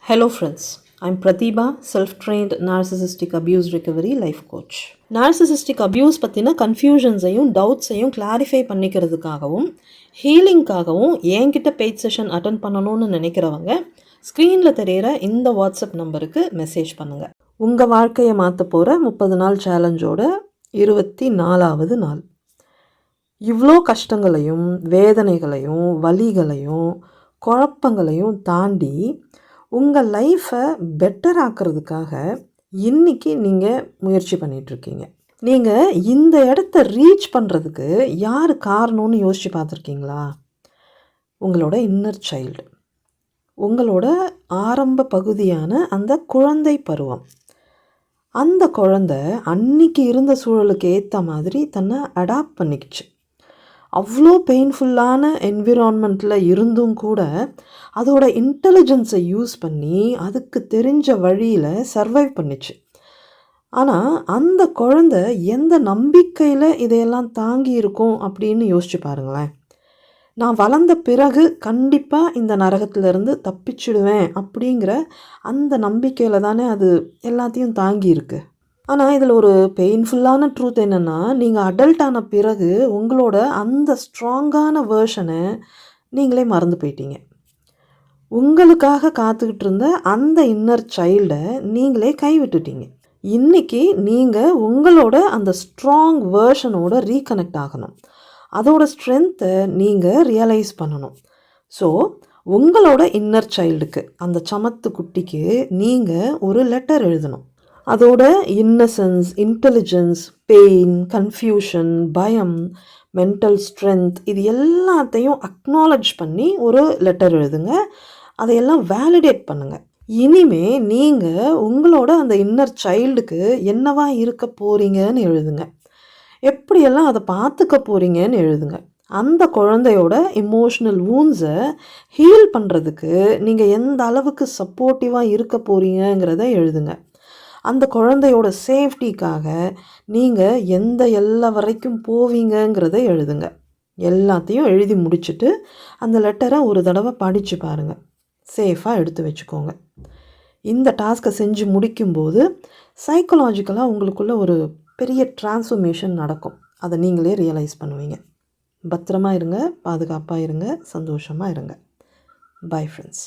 Hello friends, I'm Pratibha, self-trained narcissistic abuse recovery life coach. Narcissistic abuse பற்றின கன்ஃபியூஷன்ஸையும் டவுட்ஸையும் clarify பண்ணிக்கிறதுக்காகவும் ஹீலிங்காகவும் என்கிட்ட paid session attend பண்ணணும்னு நினைக்கிறவங்க ஸ்க்ரீனில் தெரிகிற இந்த வாட்ஸ்அப் நம்பருக்கு மெசேஜ் பண்ணுங்கள். உங்கள் வாழ்க்கையை மாற்ற போகிற 30 நாள் சேலஞ்சோட 24வது நாள். இவ்வளோ கஷ்டங்களையும் வேதனைகளையும் வலிகளையும் குழப்பங்களையும் தாண்டி உங்கள் லைஃப்பை பெட்டர் ஆக்கிறதுக்காக இன்றைக்கி நீங்கள் முயற்சி பண்ணிகிட்ருக்கீங்க. நீங்கள் இந்த இடத்த ரீச் பண்ணுறதுக்கு யார் காரணம்னு யோசித்து பார்த்துருக்கீங்களா? உங்களோட இன்னர் சைல்டு, உங்களோட ஆரம்ப பகுதியான அந்த குழந்தை பருவம். அந்த குழந்தை அன்னைக்கு இருந்த சூழலுக்கு ஏற்ற மாதிரி தன்னை அடாப்ட் பண்ணிக்கிச்சு. அவ்வளோ பெயின்ஃபுல்லான என்விரான்மெண்ட்டில் இருந்தும் கூட அதோட இன்டெலிஜென்ஸை யூஸ் பண்ணி அதுக்கு தெரிஞ்ச வழியில் சர்வைவ் பண்ணிச்சு. ஆனால் அந்த குழந்தை எந்த நம்பிக்கையில் இதையெல்லாம் தாங்கி இருக்கும் அப்படின்னு யோசிச்சு பாருங்களேன். நான் வளர்ந்த பிறகு கண்டிப்பாக இந்த நரகத்திலேருந்து தப்பிச்சிடுவேன் அப்படிங்கிற அந்த நம்பிக்கையில் தானே அது எல்லாத்தையும் தாங்கியிருக்கு. ஆனால் இதில் ஒரு பெயின்ஃபுல்லான ட்ரூத் என்னென்னா, நீங்கள் அடல்ட் ஆன பிறகு உங்களோட அந்த ஸ்ட்ராங்கான வேர்ஷனை நீங்களே மறந்து போயிட்டீங்க. உங்களுக்காக காத்துக்கிட்டு இருந்த அந்த இன்னர் சைல்டை நீங்களே கைவிட்டுட்டீங்க. இன்றைக்கி நீங்கள் உங்களோட அந்த ஸ்ட்ராங் வேர்ஷனோட ரீகனெக்ட் ஆகணும். அதோட ஸ்ட்ரென்த்தை நீங்கள் ரியலைஸ் பண்ணணும். ஸோ உங்களோட இன்னர் சைல்டுக்கு, அந்த சமத்து குட்டிக்கு நீங்கள் ஒரு லெட்டர் எழுதணும். அதோட இன்னசென்ஸ், இன்டெலிஜென்ஸ், பெயின், கன்ஃபியூஷன், பயம், மென்டல் ஸ்ட்ரென்த் இது எல்லாத்தையும் அக்னாலஜ் பண்ணி ஒரு லெட்டர் எழுதுங்க. அதையெல்லாம் வேலிடேட் பண்ணுங்கள். இனிமே நீங்கள் உங்களோட அந்த இன்னர் சைல்டுக்கு என்னவா இருக்க போகிறீங்கன்னு எழுதுங்க. எப்படியெல்லாம் அதை பார்த்துக்க போகிறீங்கன்னு எழுதுங்க. அந்த குழந்தையோட இமோஷ்னல் வூன்ஸை ஹீல் பண்ணுறதுக்கு நீங்கள் எந்த அளவுக்கு சப்போர்ட்டிவாக இருக்க போகிறீங்கிறத எழுதுங்க. அந்த குழந்தையோட சேஃப்டிக்காக நீங்கள் எந்த எல்லை வரைக்கும் போவீங்கங்கிறத எழுதுங்க. எல்லாத்தையும் எழுதி முடிச்சுட்டு அந்த லெட்டரை ஒரு தடவை படித்து பாருங்கள். சேஃபாக எடுத்து வச்சுக்கோங்க. இந்த டாஸ்க்கை செஞ்சு முடிக்கும்போது சைக்கலாஜிக்கலாக உங்களுக்குள்ள ஒரு பெரிய டிரான்ஸ்ஃபர்மேஷன் நடக்கும். அதை நீங்களே ரியலைஸ் பண்ணுவீங்க. பத்திரமா இருங்க, பாதுகாப்பாக இருங்க, சந்தோஷமாக இருங்க. Bye friends.